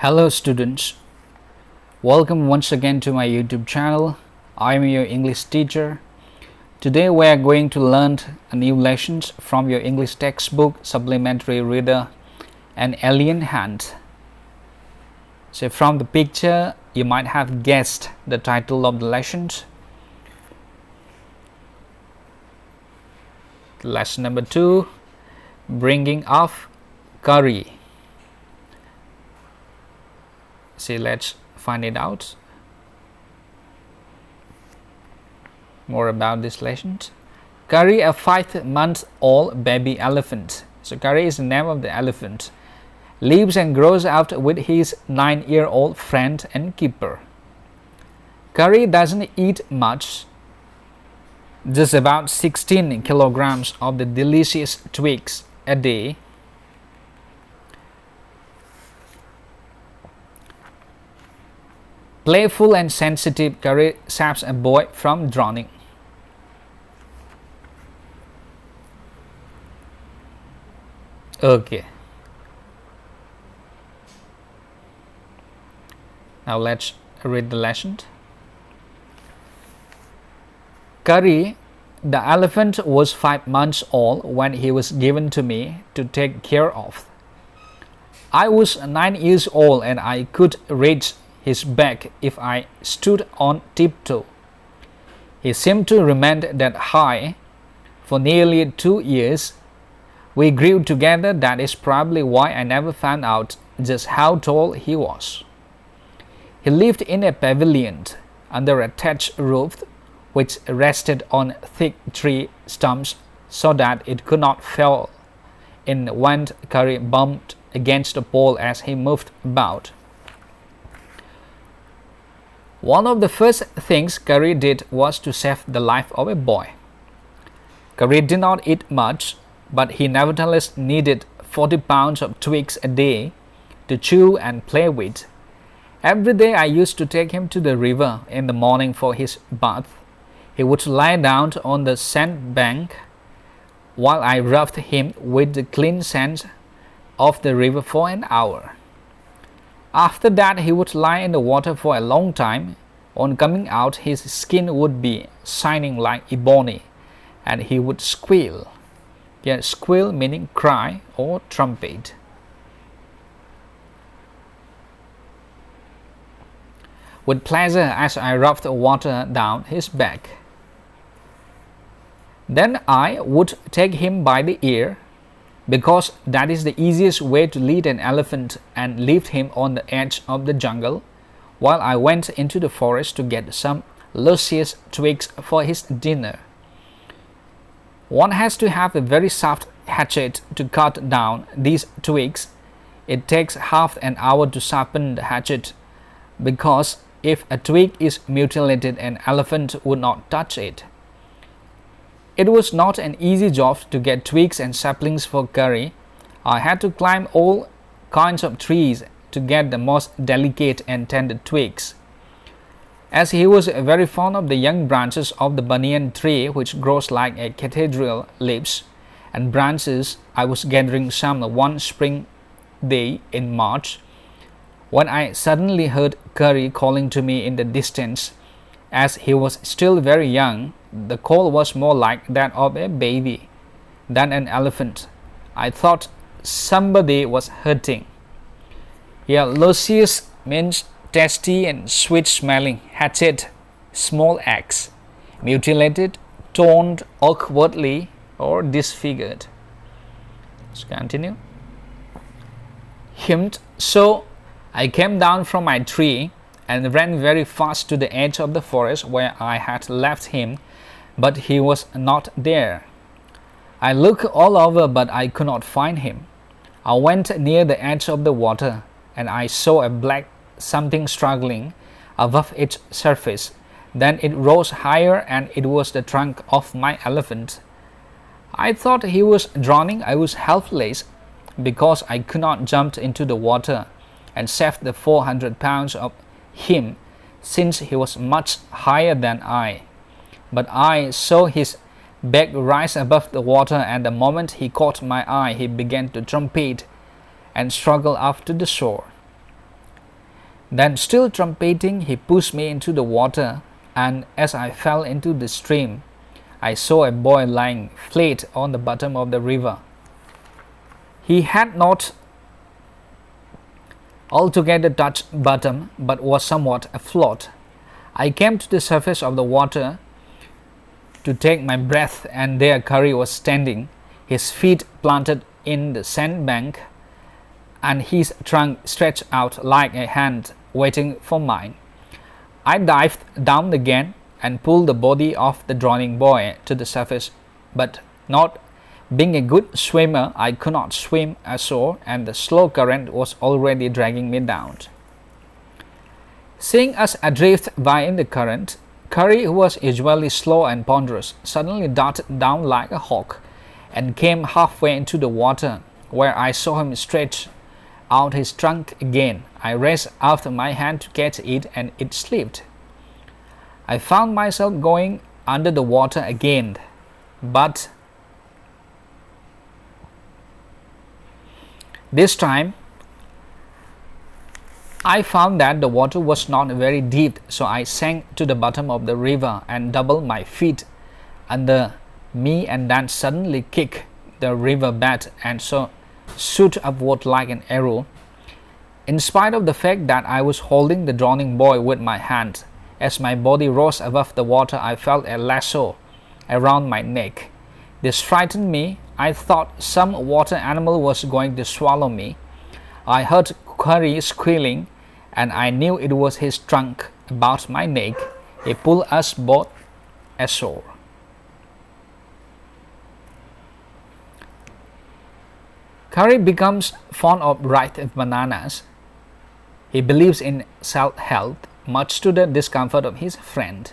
Hello students, welcome once again to my YouTube channel. I am your English teacher. Today we are going to learn a new lessons from your English textbook, Supplementary Reader, An Alien Hand. So from the picture, you might have guessed the title of the lessons. Lesson number 2, Bringing Up Kari. See, let's find it out more about this lesson. Kari, a 5-month-old baby elephant. So Kari is the name of the elephant. Lives and grows up with his 9-year-old friend and keeper. Kari doesn't eat much, just about 16 kilograms of the delicious twigs a day. Playful and sensitive, Kari saves a boy from drowning. Okay. Now let's read the lesson. Kari, the elephant, was 5 months old when he was given to me to take care of. I was 9 years old and I could reach his back if I stood on tiptoe. He seemed to remain that high for nearly 2 years. We grew together. That is probably why I never found out just how tall he was. He lived in a pavilion under a thatched roof which rested on thick tree stumps so that it could not fall in when Kari bumped against a pole as he moved about. One of the first things Kari did was to save the life of a boy. Kari did not eat much, but he nevertheless needed 40 pounds of twigs a day to chew and play with. Every day I used to take him to the river in the morning for his bath. He would lie down on the sandbank while I rubbed him with the clean sand of the river for an hour. After that, he would lie in the water for a long time. On coming out, his skin would be shining like ebony, and he would squeal. Yeah, squeal meaning cry or trumpet. With pleasure as I rubbed the water down his back. Then I would take him by the ear, because that is the easiest way to lead an elephant, and leave him on the edge of the jungle while I went into the forest to get some luscious twigs for his dinner. One has to have a very soft hatchet to cut down these twigs. It takes half an hour to sharpen the hatchet, because if a twig is mutilated, an elephant would not touch it. It was not an easy job to get twigs and saplings for Kari. I had to climb all kinds of trees to get the most delicate and tender twigs. As he was very fond of the young branches of the banyan tree, which grows like a cathedral leaves and branches, I was gathering some one spring day in March, when I suddenly heard Kari calling to me in the distance. As he was still very young, the call was more like that of a baby than an elephant. I thought somebody was hurting. Yeah, luscious means tasty and sweet smelling. Hatchet, small axe. Mutilated, torn awkwardly or disfigured. Let's continue. So I came down from my tree and ran very fast to the edge of the forest where I had left him, but he was not there. I looked all over, but I could not find him. I went near the edge of the water, and I saw a black something struggling above its surface. Then it rose higher, and it was the trunk of my elephant. I thought he was drowning. I was helpless because I could not jump into the water and save the 400 pounds of him, since he was much higher than I. But I saw his back rise above the water, and the moment he caught my eye, he began to trumpet and struggle up to the shore. Then, still trumpeting, he pushed me into the water, and as I fell into the stream, I saw a boy lying flat on the bottom of the river. He had not altogether touched bottom, but was somewhat afloat. I came to the surface of the water to take my breath, and there Kari was standing, his feet planted in the sandbank, and his trunk stretched out like a hand waiting for mine. I dived down again and pulled the body of the drowning boy to the surface, but not being a good swimmer, I could not swim ashore, and the slow current was already dragging me down. Seeing us adrift by in the current, Kari, who was usually slow and ponderous, suddenly darted down like a hawk and came halfway into the water, where I saw him stretch out his trunk again. I raised after my hand to catch it, and it slipped. I found myself going under the water again, but this time I found that the water was not very deep, so I sank to the bottom of the river and doubled my feet under me, and then suddenly kicked the river bed and so shoot upward like an arrow. In spite of the fact that I was holding the drowning boy with my hand, as my body rose above the water, I felt a lasso around my neck. This frightened me. I thought some water animal was going to swallow me. I heard Kari squealing, and I knew it was his trunk about my neck. He pulled us both ashore. Kari becomes fond of ripe bananas. He believes in self-help, much to the discomfort of his friend.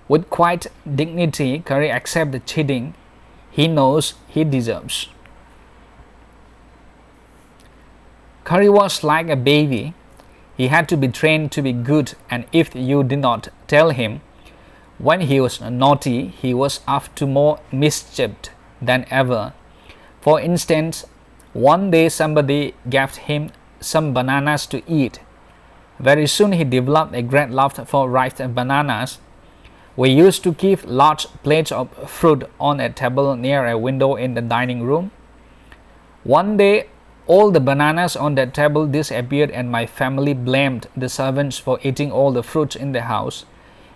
With quiet dignity, Kari accepts the cheating he knows he deserves. Kari was like a baby. He had to be trained to be good, and if you did not tell him when he was naughty, he was up to more mischief than ever. For instance, one day somebody gave him some bananas to eat. Very soon he developed a great love for ripe bananas. We used to keep large plates of fruit on a table near a window in the dining room. One day, all the bananas on that table disappeared, and my family blamed the servants for eating all the fruits in the house.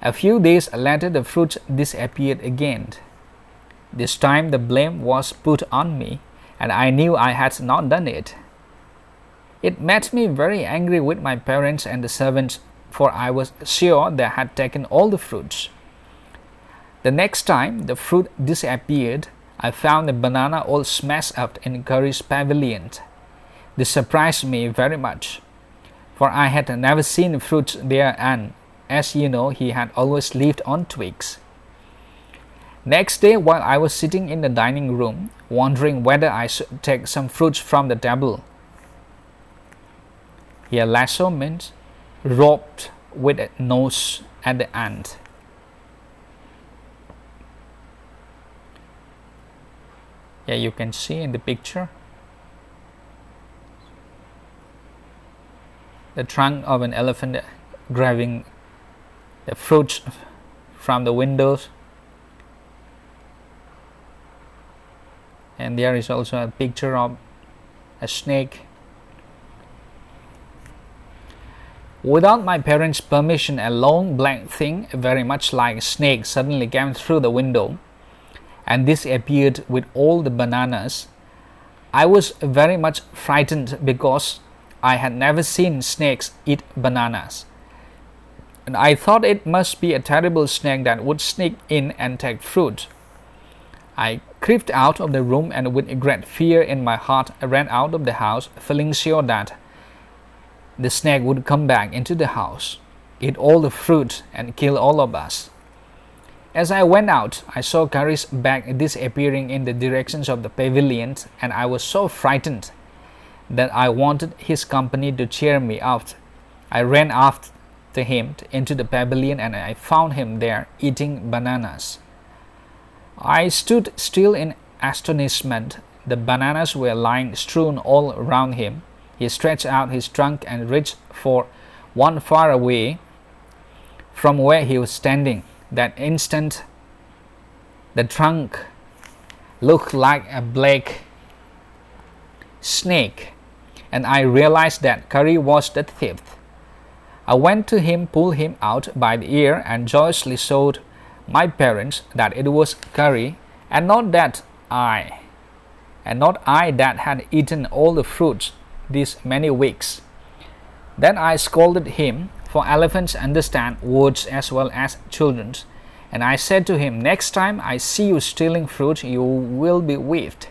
A few days later, the fruits disappeared again. This time the blame was put on me, and I knew I had not done it. It made me very angry with my parents and the servants, for I was sure they had taken all the fruits. The next time the fruit disappeared, I found a banana all smashed up in Kari's pavilion. This surprised me very much, for I had never seen fruits there, and, as you know, he had always lived on twigs. Next day, while I was sitting in the dining room, wondering whether I should take some fruits from the table, here lasso means roped with a nose at the end. Yeah, you can see in the picture the trunk of an elephant grabbing the fruits from the windows. And there is also a picture of a snake. Without my parents' permission, a long black thing, very much like a snake, suddenly came through the window and disappeared with all the bananas. I was very much frightened because I had never seen snakes eat bananas, and I thought it must be a terrible snake that would sneak in and take fruit. I crept out of the room, and with great fear in my heart, I ran out of the house, feeling sure that the snake would come back into the house, eat all the fruit, and kill all of us. As I went out, I saw Kari's bag disappearing in the directions of the pavilion, and I was so frightened that I wanted his company to cheer me up. I ran after him into the pavilion, and I found him there eating bananas. I stood still in astonishment. The bananas were lying strewn all around him. He stretched out his trunk and reached for one far away from where he was standing. That instant, the trunk looked like a black snake, and I realized that Kari was the thief. I went to him, pulled him out by the ear, and joyously showed my parents that it was Kari, and not I that had eaten all the fruits these many weeks. Then I scolded him, for elephants understand words as well as children, and I said to him, "Next time I see you stealing fruit, you will be whipped."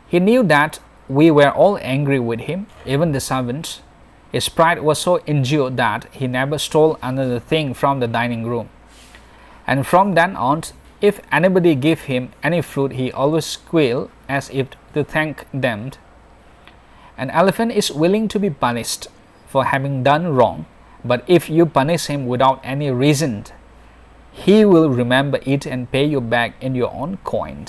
He knew that we were all angry with him, even the servants. His pride was so injured that he never stole another thing from the dining room. And from then on, if anybody gave him any fruit, he always squealed as if to thank them. An elephant is willing to be punished for having done wrong, but if you punish him without any reason, he will remember it and pay you back in your own coin.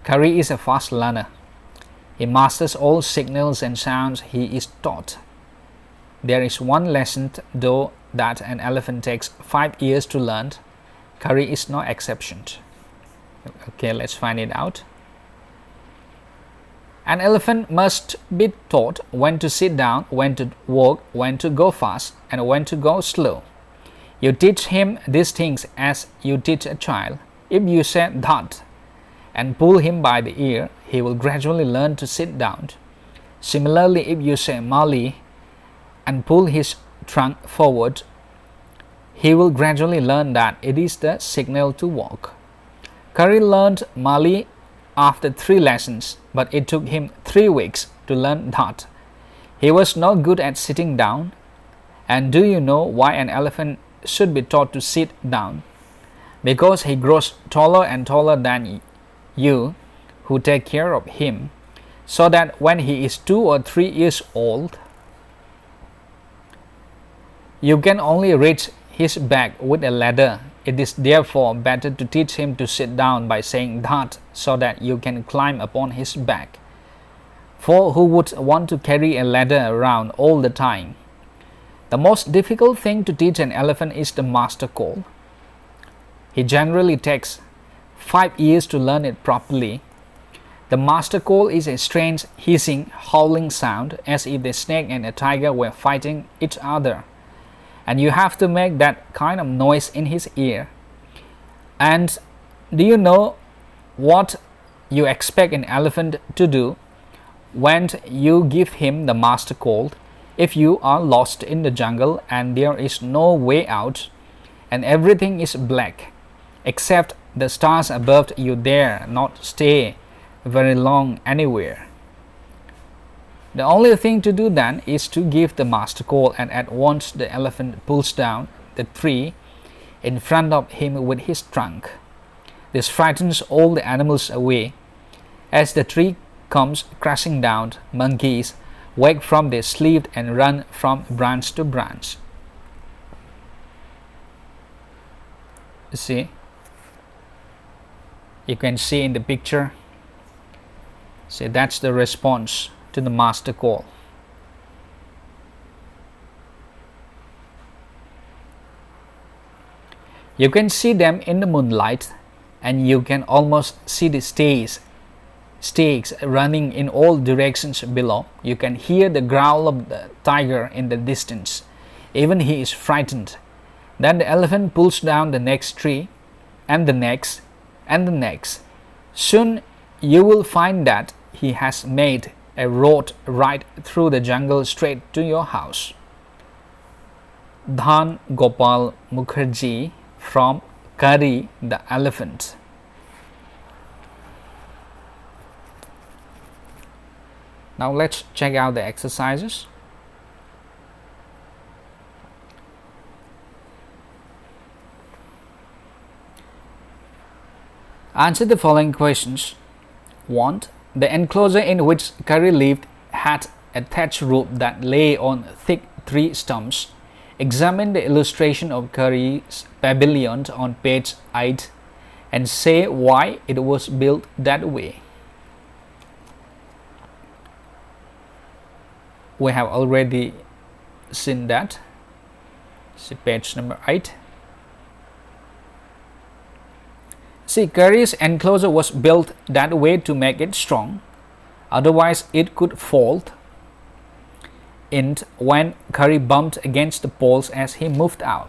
Kari is a fast learner. He masters all signals and sounds he is taught. There is one lesson, though, that an elephant takes 5 years to learn. Kari is no exception. Okay, let's find it out. An elephant must be taught when to sit down, when to walk, when to go fast, and when to go slow. You teach him these things as you teach a child. If you say that and pull him by the ear, he will gradually learn to sit down. Similarly, if you say Mali and pull his trunk forward, he will gradually learn that it is the signal to walk. Kari learned Mali after 3 lessons, but it took him 3 weeks to learn that. He was not good at sitting down. And do you know why an elephant should be taught to sit down? Because he grows taller and taller than you who take care of him, so that when he is 2 or 3 years old, you can only reach his back with a ladder. It is therefore better to teach him to sit down by saying that, so that you can climb upon his back. For who would want to carry a ladder around all the time? The most difficult thing to teach an elephant is the master call. He generally takes 5 years to learn it properly. The master call is a strange hissing, howling sound, as if the snake and a tiger were fighting each other. And you have to make that kind of noise in his ear. And do you know what you expect an elephant to do when you give him the master call? If you are lost in the jungle and there is no way out, and everything is black except the stars above, you dare not stay very long anywhere. The only thing to do then is to give the master call, and at once the elephant pulls down the tree in front of him with his trunk. This frightens all the animals away. As the tree comes crashing down, monkeys wake from their sleep and run from branch to branch. See? You can see in the picture. See, that's the response to the master call. You can see them in the moonlight, and you can almost see the stakes running in all directions below. You can hear the growl of the tiger in the distance. Even he is frightened. Then the elephant pulls down the next tree, and the next, and the next. Soon you will find that he has made a road right through the jungle straight to your house. Dhan Gopal Mukherjee from Kari the Elephant. Now let's check out the exercises. Answer the following questions. 1. The enclosure in which Kari lived had a thatched roof that lay on thick tree stumps. Examine the illustration of Kari's pavilion on page 8 and say why it was built that way. We have already seen that. See page number 8. See, Kari's enclosure was built that way to make it strong, otherwise it could fall in when Kari bumped against the poles as he moved out.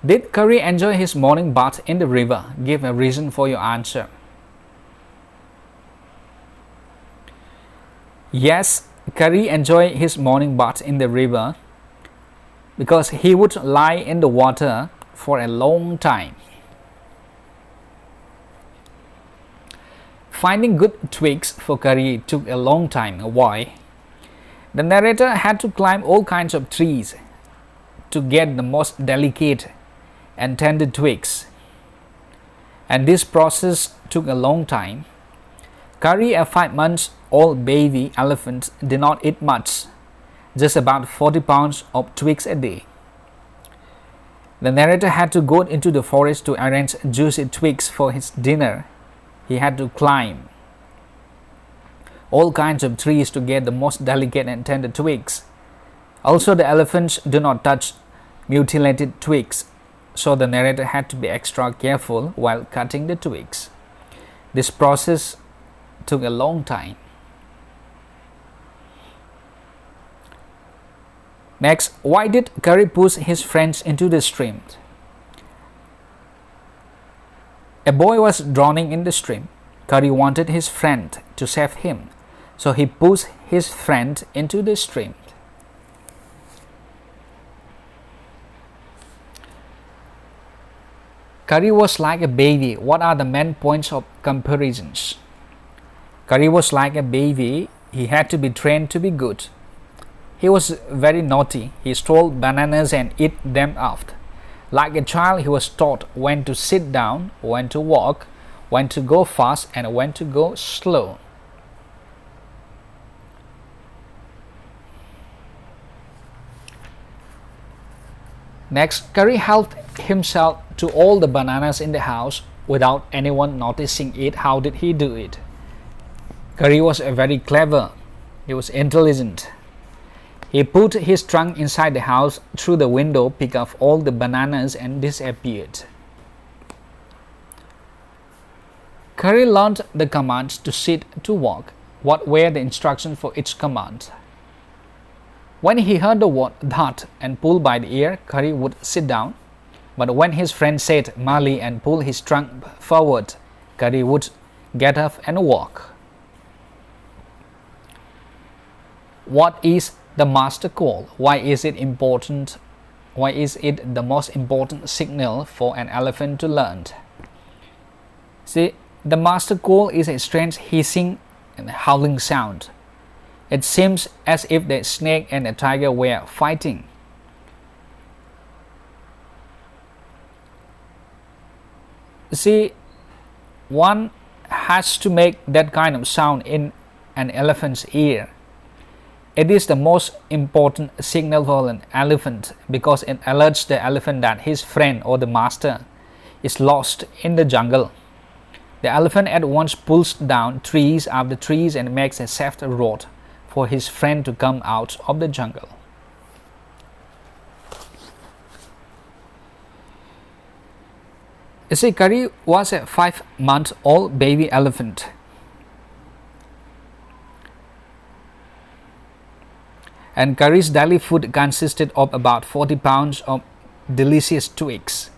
Did Kari enjoy his morning bath in the river? Give a reason for your answer. Yes, Kari enjoyed his morning bath in the river because he would lie in the water for a long time. Finding good twigs for Kari took a long time. Why? The narrator had to climb all kinds of trees to get the most delicate and tender twigs, and this process took a long time. Kari, a 5-month-old baby elephant, did not eat much, just about 40 pounds of twigs a day. The narrator had to go into the forest to arrange juicy twigs for his dinner. He had to climb all kinds of trees to get the most delicate and tender twigs. Also, the elephants do not touch mutilated twigs, so the narrator had to be extra careful while cutting the twigs. This process took a long time. Next, why did Kari push his friends into the stream? A boy was drowning in the stream. Kari wanted his friend to save him, so he pushed his friend into the stream. Kari was like a baby. What are the main points of comparisons? Kari was like a baby. He had to be trained to be good. He was very naughty. He stole bananas and ate them up. Like a child, he was taught when to sit down, when to walk, when to go fast, and when to go slow. Next, Kari helped himself to all the bananas in the house without anyone noticing it. How did he do it? Kari was very clever. He was intelligent. He put his trunk inside the house through the window, picked up all the bananas and disappeared. Kari learned the commands to sit, to walk. What were the instructions for each command? When he heard the word that and pull by the ear, Kari would sit down. But when his friend said Mali and pull his trunk forward, Kari would get up and walk. What is the master call? Why is it important? Why is it the most important signal for an elephant to learn? See, the master call is a strange hissing and howling sound. It seems as if the snake and the tiger were fighting. See, one has to make that kind of sound in an elephant's ear. It is the most important signal for an elephant because it alerts the elephant that his friend or the master is lost in the jungle. The elephant at once pulls down trees after trees and makes a safe road for his friend to come out of the jungle. You see, Kari was a 5-month-old baby elephant. And Kari's daily food consisted of about 40 pounds of delicious twigs.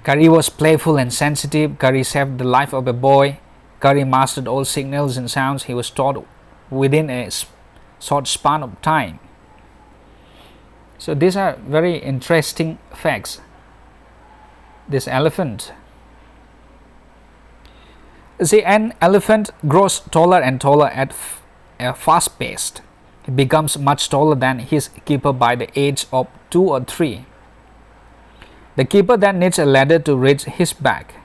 Kari was playful and sensitive. Kari saved the life of a boy. Kari mastered all signals and sounds he was taught within a short span of time. So these are very interesting facts. This elephant. See, an elephant grows taller and taller at a fast pace. He becomes much taller than his keeper by the age of 2 or 3. The keeper then needs a ladder to reach his back.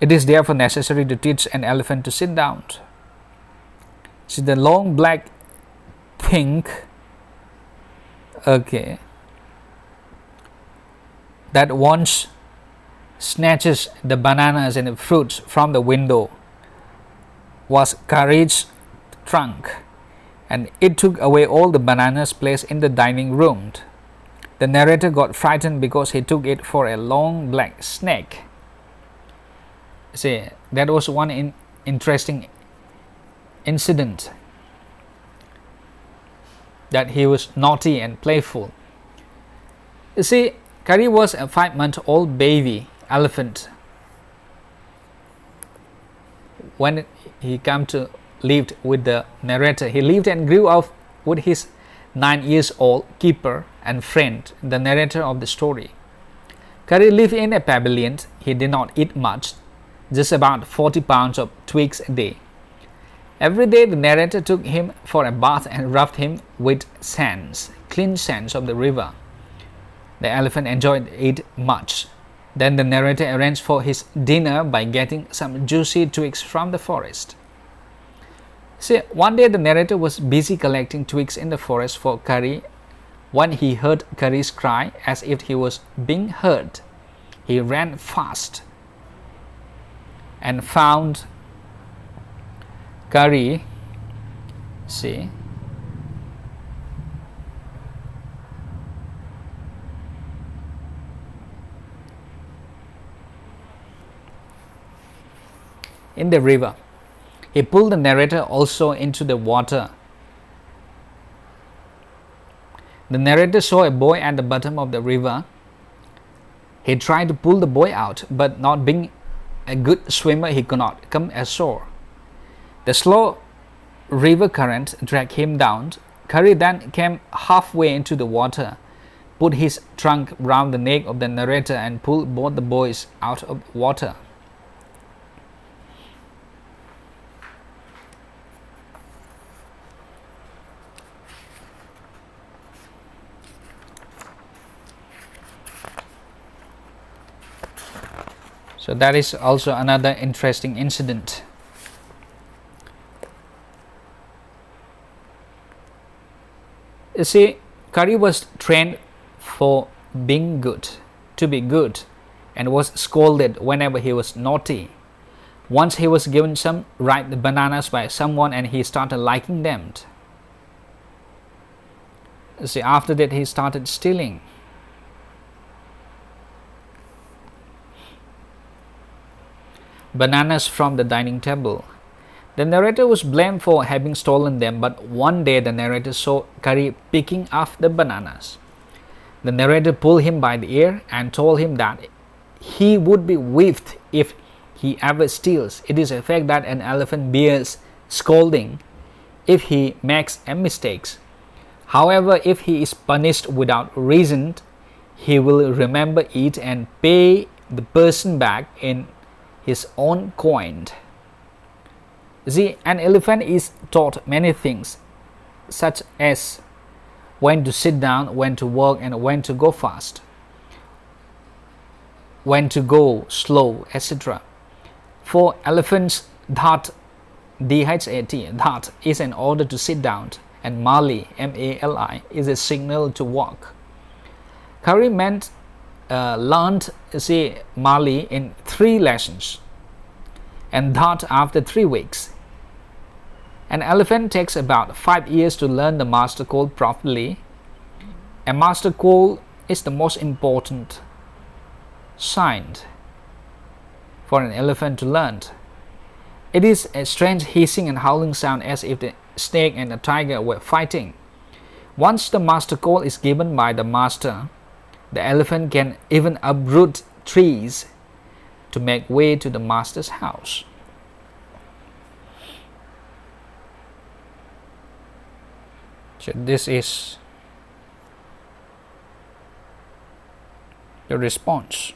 It is therefore necessary to teach an elephant to sit down. See the long black thing, okay, that once snatches the bananas and the fruits from the window was Kari's trunk, and it took away all the bananas placed in the dining room. The narrator got frightened because he took it for a long black snake. See, that was one interesting incident, that he was naughty and playful. You see, Kari was a 5-month-old baby elephant when he came to live with the narrator. He lived and grew up with his 9-year-old keeper and friend, the narrator of the story. Kari lived in a pavilion. He did not eat much, just about 40 pounds of twigs a day. Every day the narrator took him for a bath and rubbed him with clean sands of the river. The elephant enjoyed it much. Then the narrator arranged for his dinner by getting some juicy twigs from the forest. See, one day the narrator was busy collecting twigs in the forest for Kari when he heard Kari's cry as if he was being heard. He ran fast and found Kari, see, in the river. He pulled the narrator also into the water. The narrator saw a boy at the bottom of the river. He tried to pull the boy out, but not being a good swimmer, he could not come ashore. The slow river current dragged him down. Kari then came halfway into the water, put his trunk round the neck of the narrator and pulled both the boys out of the water. So that is also another interesting incident. You see, Kari was trained for being good, to be good, and was scolded whenever he was naughty. Once he was given some ripe bananas by someone and he started liking them. You see, after that he started stealing. Bananas from the dining table. The narrator was blamed for having stolen them, but one day the narrator saw Kari picking up the bananas. The narrator pulled him by the ear and told him that he would be whipped if he ever steals. It is a fact that an elephant bears scolding if he makes a mistake. However, if he is punished without reason, he will remember it and pay the person back in his own coin. See, an elephant is taught many things, such as when to sit down, when to walk, and when to go fast, when to go slow, etc. For elephants, that that is an order to sit down, and mali, M-A-L-I, is a signal to walk. Kari learned Mali in 3 lessons, and that after 3 weeks. An elephant takes about 5 years to learn the master call properly. A master call is the most important sign for an elephant to learn. It is a strange hissing and howling sound as if the snake and the tiger were fighting. Once the master call is given by the master, the elephant can even uproot trees to make way to the master's house. So this is the response.